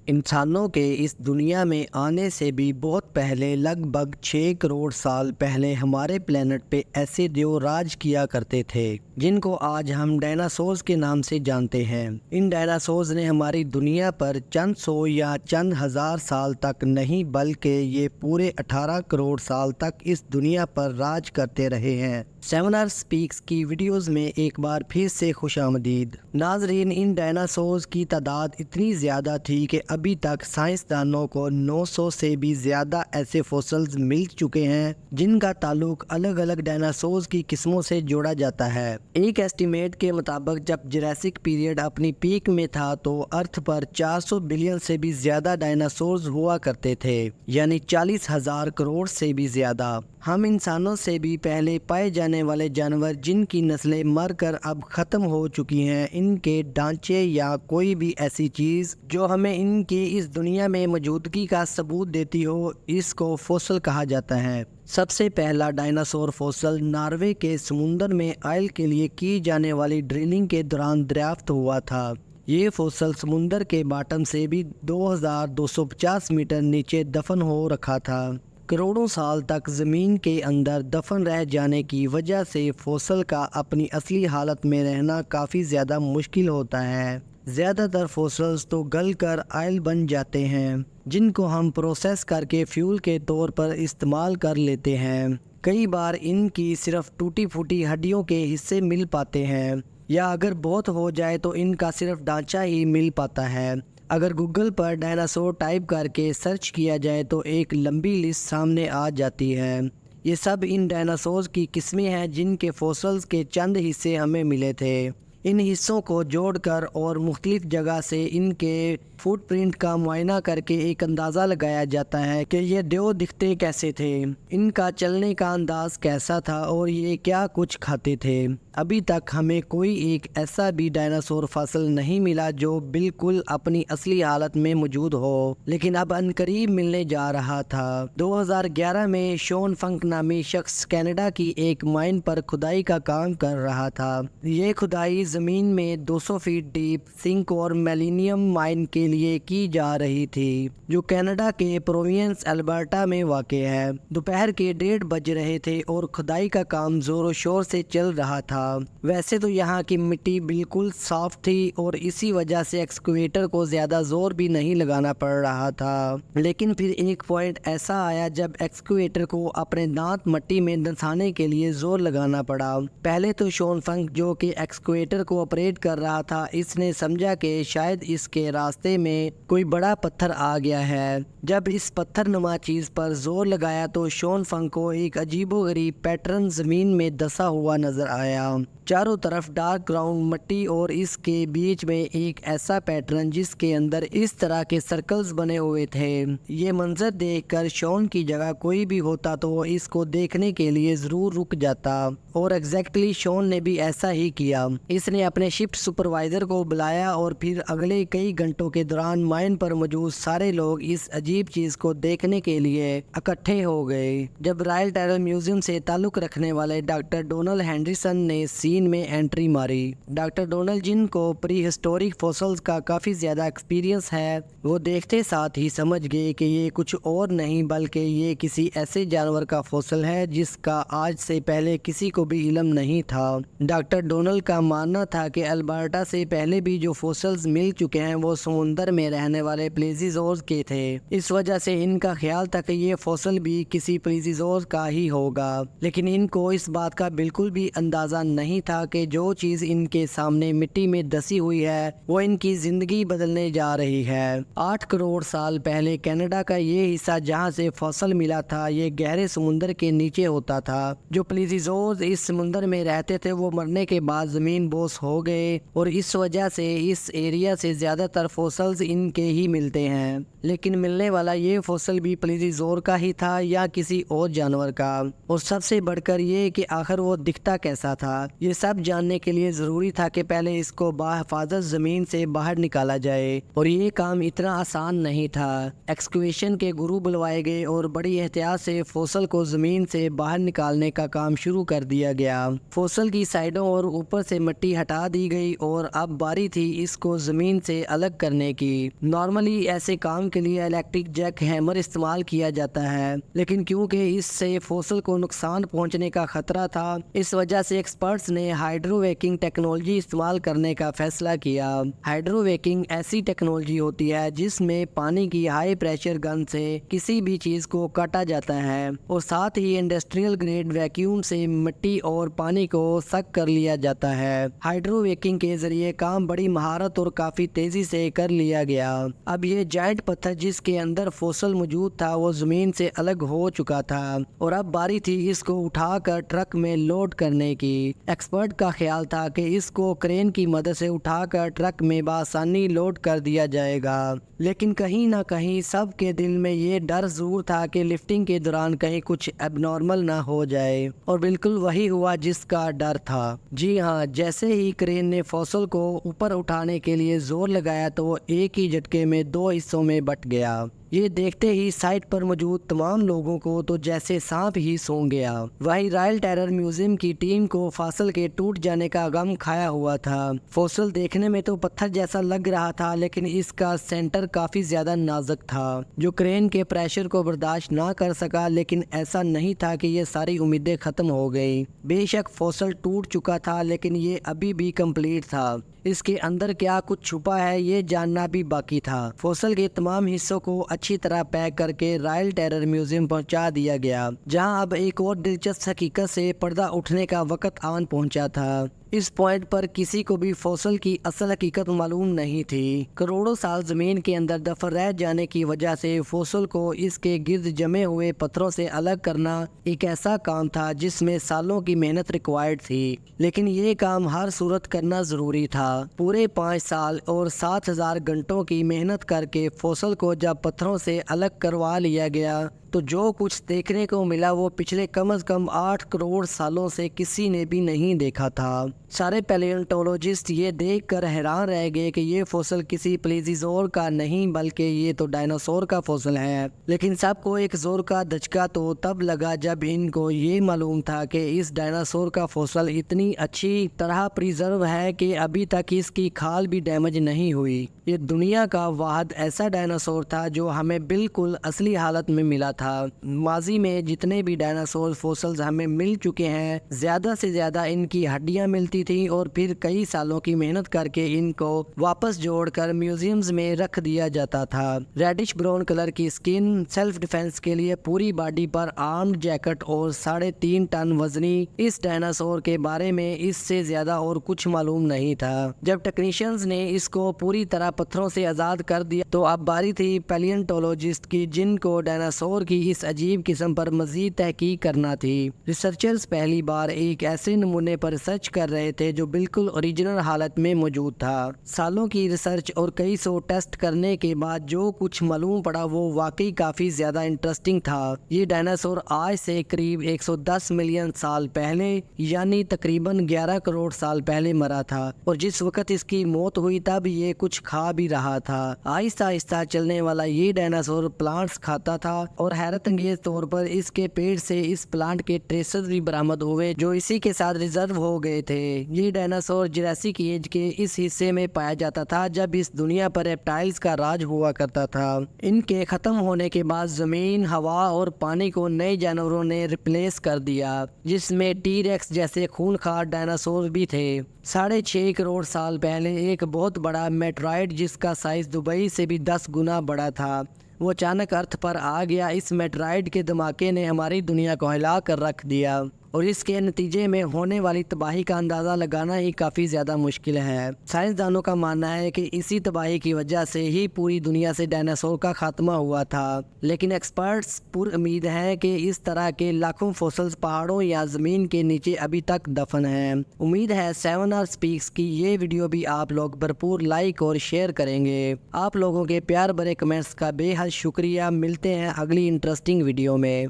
انسانوں کے اس دنیا میں آنے سے بھی بہت پہلے لگ بھگ 6 کروڑ سال پہلے ہمارے پلینٹ پہ ایسے دیو راج کیا کرتے تھے جن کو آج ہم ڈائناسورز کے نام سے جانتے ہیں۔ ان ڈائناسورز نے ہماری دنیا پر چند سو یا چند ہزار سال تک نہیں بلکہ یہ پورے 18 کروڑ سال تک اس دنیا پر راج کرتے رہے ہیں۔ سیونر سپیکس کی ویڈیوز میں ایک بار پھر سے خوش آمدید۔ ناظرین، ان ڈائناسورز کی تعداد اتنی زیادہ تھی کہ ابھی تک سائنسدانوں کو 900 سے بھی زیادہ ایسے فوسلز مل چکے ہیں جن کا تعلق الگ الگ ڈائناسورز کی قسموں سے جوڑا جاتا ہے۔ ایک ایسٹیمیٹ کے مطابق جب جراسک پیریڈ اپنی پیک میں تھا تو ارتھ پر 400 بلین سے بھی زیادہ ڈائناسورز ہوا کرتے تھے، یعنی 40,000 کروڑ سے بھی زیادہ۔ ہم انسانوں سے بھی پہلے پائے جانے والے جانور جن کی نسلیں مر کر اب ختم ہو چکی ہیں، ان کے ڈھانچے یا کوئی بھی ایسی چیز جو ہمیں ان کی اس دنیا میں موجودگی کا ثبوت دیتی ہو، اس کو فوسل کہا جاتا ہے۔ سب سے پہلا ڈائناسور فوسل ناروے کے سمندر میں آئل کے لیے کی جانے والی ڈرلنگ کے دوران دریافت ہوا تھا۔ یہ فوسل سمندر کے باٹم سے بھی 2250 میٹر نیچے دفن ہو رکھا تھا۔ کروڑوں سال تک زمین کے اندر دفن رہ جانے کی وجہ سے فوسل کا اپنی اصلی حالت میں رہنا کافی زیادہ مشکل ہوتا ہے۔ زیادہ تر فوسلز تو گل کر آئل بن جاتے ہیں جن کو ہم پروسیس کر کے فیول کے طور پر استعمال کر لیتے ہیں۔ کئی بار ان کی صرف ٹوٹی پھوٹی ہڈیوں کے حصے مل پاتے ہیں، یا اگر بہت ہو جائے تو ان کا صرف ڈھانچہ ہی مل پاتا ہے۔ اگر گوگل پر ڈائناسور ٹائپ کر کے سرچ کیا جائے تو ایک لمبی لسٹ سامنے آ جاتی ہے۔ یہ سب ان ڈائناسورز کی قسمیں ہیں جن کے فوسلز کے چند حصے ہمیں ملے تھے۔ ان حصوں کو جوڑ کر اور مختلف جگہ سے ان کے فٹ پرنٹ کا معائنہ کر کے ایک اندازہ لگایا جاتا ہے کہ یہ دیو دکھتے کیسے تھے، ان کا چلنے کا انداز کیسا تھا اور یہ کیا کچھ کھاتے تھے۔ ابھی تک ہمیں کوئی ایک ایسا بھی ڈائناسور فاسل نہیں ملا جو بالکل اپنی اصلی حالت میں موجود ہو، لیکن اب عنقریب ملنے جا رہا تھا۔ 2011 میں شون فنک نامی شخص کینیڈا کی ایک مائن پر کھدائی کا کام کر رہا تھا۔ یہ کھدائی زمین میں 200 فیٹ ڈیپ سنک اور میلینیم مائن کے لیے کی جا رہی تھی جو کینیڈا کے پروونس البرٹا میں واقع ہے۔ دوپہر کے 1:30 بج رہے تھے اور کھدائی کا کام زور و شور سے چل رہا تھا۔ ویسے تو یہاں کی مٹی بالکل صاف تھی اور اسی وجہ سے ایکسکیویٹر کو زیادہ زور بھی نہیں لگانا پڑ رہا تھا، لیکن پھر ایک پوائنٹ ایسا آیا جب ایکسکیویٹر کو اپنے دانت مٹی میں دھنسانے کے لیے زور لگانا پڑا۔ پہلے تو شون فنک جو کہ ایکسکیویٹر کو آپریٹ کر رہا تھا، اس نے سمجھا کہ شاید اس کے راستے میں کوئی بڑا پتھر آ گیا ہے۔ جب اس پتھر نما چیز پر زور لگایا تو شون فنک کو ایک عجیب و غریب پیٹرن زمین میں دسا ہوا نظر آیا۔ چاروں طرف ڈارک گراؤنڈ مٹی اور اس کے بیچ میں ایک ایسا پیٹرن جس کے اندر اس طرح کے سرکلز بنے ہوئے تھے۔ یہ منظر دیکھ کر شون کی جگہ کوئی بھی ہوتا تو وہ اس کو دیکھنے کے لیے ضرور رک جاتا، اور ایگزیکٹلی شون نے بھی ایسا ہی کیا۔ اس نے اپنے شفٹ سپروائزر کو بلایا اور پھر اگلے کئی گھنٹوں کے دوران مائن پر موجود سارے لوگ اس عجیب چیز کو دیکھنے کے لیے اکٹھے ہو گئے۔ جب رائل ٹائرل میوزیم سے تعلق رکھنے والے ڈاکٹر ڈونلڈ ہینڈرسن نے سین میں انٹری ماری، ڈاکٹر ڈونلڈ جن کو پری ہسٹورک فوسلز کا کافی زیادہ ایکسپیرینس ہے، وہ دیکھتے ساتھ ہی سمجھ گئے کہ یہ کچھ اور نہیں بلکہ یہ کسی ایسے جانور کا فوسل ہے جس کا آج سے پہلے کسی کو بھی علم نہیں تھا۔ ڈاکٹر ڈونلڈ کا ماننا تھا کہ البرٹا سے پہلے بھی جو فوسلز مل چکے ہیں وہ سمندر میں رہنے والے پلیزیزورز کے تھے، اس وجہ سے ان کا خیال تھا کہ یہ فوسل بھی کسی پلیزیزور کا ہی ہوگا، لیکن ان کو اس بات کا بالکل بھی اندازہ نہیں تھا کہ جو چیز ان کے سامنے مٹی میں دسی ہوئی ہے وہ ان کی زندگی بدلنے جا رہی ہے۔ 8 کروڑ سال پہلے کینیڈا کا یہ حصہ جہاں سے فوسل ملا تھا یہ گہرے سمندر کے نیچے ہوتا تھا۔ جو پلیزیزورز اس سمندر میں رہتے تھے وہ مرنے کے بعد زمین بوس ہو گئے اور اس وجہ سے اس ایریا سے زیادہ تر فوسلز ان کے ہی ملتے ہیں، لیکن ملنے والا یہ فوسل بھی پلیزیزور کا ہی تھا یا کسی اور جانور کا، اور سب سے بڑھ کر یہ کہ آخر وہ دکھتا کیسا تھا۔ یہ سب جاننے کے لیے ضروری تھا کہ پہلے اس کو بحفاظت زمین سے باہر نکالا جائے، اور یہ کام اتنا آسان نہیں تھا۔ ایکسکیویشن کے گرو بلوائے گئے اور بڑی احتیاط سے فوسل کو زمین سے باہر نکالنے کا کام شروع کر دیا گیا۔ فوسل کی سائڈوں اور اوپر سے مٹی ہٹا دی گئی اور اب باری تھی اس کو زمین سے الگ کرنے کی۔ نارملی ایسے کام کے لیے الیکٹرک جیک ہیمر استعمال کیا جاتا ہے، لیکن کیونکہ اس سے فوسل کو نقصان پہنچنے کا خطرہ تھا، اس وجہ سے ایکسپرٹس نے ہائیڈرو ویکنگ ٹیکنالوجی استعمال کرنے کا فیصلہ کیا۔ ہائیڈرو ویکنگ ایسی ٹیکنالوجی ہوتی ہے جس میں پانی کی ہائی پریشر گن سے کسی بھی چیز کو کاٹا جاتا ہے اور ساتھ ہی انڈسٹریل گریڈ ویکیوم سے مٹی اور پانی کو سک کر لیا جاتا ہے۔ ہائیڈرو ویکنگ کے ذریعے کام بڑی مہارت اور کافی تیزی سے کر لیا گیا۔ اب یہ جائنٹ پتھر جس کے اندر فوسل موجود تھا وہ زمین سے الگ ہو چکا تھا اور اب باری تھی اس کو اٹھا کر ٹرک میں لوڈ کرنے کی۔ ایکسپرٹ کا خیال تھا کہ اس کو کرین کی مدد سے اٹھا کر ٹرک میں بآسانی لوڈ کر دیا جائے گا، لیکن کہیں نہ کہیں سب کے دل میں یہ ڈر ضرور تھا کہ لفٹنگ کے دوران کہیں کچھ اب نارمل نہ ہو جائے، اور بالکل وہی ہوا جس کا ڈر تھا۔ جی ہاں، جیسے ہی کرین نے فوسل کو اوپر اٹھانے کے لیے زور لگایا تو وہ ایک ہی جھٹکے میں 2 حصوں میں بٹ گیا۔ یہ دیکھتے ہی سائٹ پر موجود تمام لوگوں کو تو جیسے سانپ ہی سونگ گیا۔ وہی رائل ٹیرر میوزیم کی ٹیم کو فوسل کے ٹوٹ جانے کا غم کھایا ہوا تھا۔ فوسل دیکھنے میں تو پتھر جیسا لگ رہا تھا، لیکن اس کا سینٹر کافی زیادہ نازک تھا جو کرین کے پریشر کو برداشت نہ کر سکا، لیکن ایسا نہیں تھا کہ یہ ساری امیدیں ختم ہو گئی۔ بے شک فوسل ٹوٹ چکا تھا، لیکن یہ ابھی بھی کمپلیٹ تھا۔ اس کے اندر کیا کچھ چھپا ہے یہ جاننا بھی باقی تھا۔ فوسل کے تمام حصوں کو اچھی طرح پیک کر کے رائل ٹیرر میوزیم پہنچا دیا گیا، جہاں اب ایک اور دلچسپ حقیقت سے پردہ اٹھنے کا وقت آن پہنچا تھا۔ اس پوائنٹ پر کسی کو بھی فوسل کی اصل حقیقت معلوم نہیں تھی۔ کروڑوں سال زمین کے اندر دفن رہ جانے کی وجہ سے فوسل کو اس کے گرد جمے ہوئے پتھروں سے الگ کرنا ایک ایسا کام تھا جس میں سالوں کی محنت ریکوائرڈ تھی، لیکن یہ کام ہر صورت کرنا ضروری تھا۔ پورے 5 سال اور 7000 گھنٹوں کی محنت کر کے فوسل کو جب پتھروں سے الگ کروا لیا گیا تو جو کچھ دیکھنے کو ملا وہ پچھلے کم از کم 8 کروڑ سالوں سے کسی نے بھی نہیں دیکھا تھا۔ سارے پیلیونٹولوجسٹ یہ دیکھ کر حیران رہ گئے کہ یہ فوسل کسی پلیزیزور کا نہیں بلکہ یہ تو ڈائناسور کا فوسل ہے، لیکن سب کو ایک زور کا دھچکا تو تب لگا جب ان کو یہ معلوم تھا کہ اس ڈائناسور کا فوسل اتنی اچھی طرح پریزرو ہے کہ ابھی تک اس کی کھال بھی ڈیمیج نہیں ہوئی۔ یہ دنیا کا واحد ایسا ڈائناسور تھا جو ہمیں بالکل اصلی حالت میں ملا تھا۔ ماضی میں جتنے بھی ڈائناسور فوسلز ہمیں مل چکے ہیں، زیادہ سے زیادہ ان کی ہڈیاں ملتی تھیں اور پھر کئی سالوں کی محنت کر کے ان کو واپس جوڑ کر میوزیمز میں رکھ دیا جاتا تھا۔ ریڈش براؤن کلر کی سکن، سیلف ڈیفense کے لیے پوری باڈی پر آرمڈ جیکٹ اور 3.5 ٹن وزنی اس ڈائناسور کے بارے میں اس سے زیادہ اور کچھ معلوم نہیں تھا۔ جب ٹیکنیشینز نے اس کو پوری طرح پتھروں سے آزاد کر دیا تو اب باری تھی پیلینٹولوجسٹ کی، جن کو ڈائناسور کی اس عجیب قسم پر مزید تحقیق کرنا تھی۔ ریسرچرز پہلی بار ایک ایسے نمونے پر ریسرچ کر رہے تھے جو بالکل اوریجنل حالت میں موجود تھا۔ سالوں کی ریسرچ اور کئی سو ٹیسٹ کرنے کے بعد جو کچھ معلوم پڑا وہ واقعی کافی زیادہ انٹرسٹنگ تھا۔ یہ ڈائناسور آج سے قریب 110 ملین سال پہلے یعنی تقریباً 11 کروڑ سال پہلے مرا تھا، اور جس وقت اس کی موت ہوئی تب یہ کچھ کھا بھی رہا تھا۔ آہستہ آہستہ چلنے والا یہ ڈائناسور پلانٹس کھاتا تھا، اور حیرت انگیز طور پر اس کے پیٹ سے اس پلانٹ کے ٹریسز بھی برآمد ہوئے جو اسی کے ساتھ ریزرو ہو گئے تھے۔ یہ ڈائناسور جراسک ایج کے اس حصے میں پایا جاتا تھا جب اس دنیا پر ریپٹائلز کا راج ہوا کرتا تھا۔ ان کے ختم ہونے کے بعد زمین، ہوا اور پانی کو نئے جانوروں نے ریپلیس کر دیا، جس میں ٹی ریکس جیسے خونخوار ڈائناسور بھی تھے۔ 6.5 کروڑ سال پہلے ایک بہت بڑا میٹرائڈ جس کا سائز دبئی سے بھی 10 گنا بڑا تھا، وہ اچانک ارتھ پر آ گیا۔ اس میٹرائڈ کے دھماکے نے ہماری دنیا کو ہلا کر رکھ دیا، اور اس کے نتیجے میں ہونے والی تباہی کا اندازہ لگانا ہی کافی زیادہ مشکل ہے۔ سائنسدانوں کا ماننا ہے کہ اسی تباہی کی وجہ سے ہی پوری دنیا سے ڈائناسور کا خاتمہ ہوا تھا، لیکن ایکسپرٹس پر امید ہیں کہ اس طرح کے لاکھوں فوسلز پہاڑوں یا زمین کے نیچے ابھی تک دفن ہیں۔ امید ہے 7R اسپیکس کی یہ ویڈیو بھی آپ لوگ بھرپور لائک اور شیئر کریں گے۔ آپ لوگوں کے پیار بھرے کمنٹس کا بے حد شکریہ۔ ملتے ہیں اگلی انٹرسٹنگ ویڈیو میں۔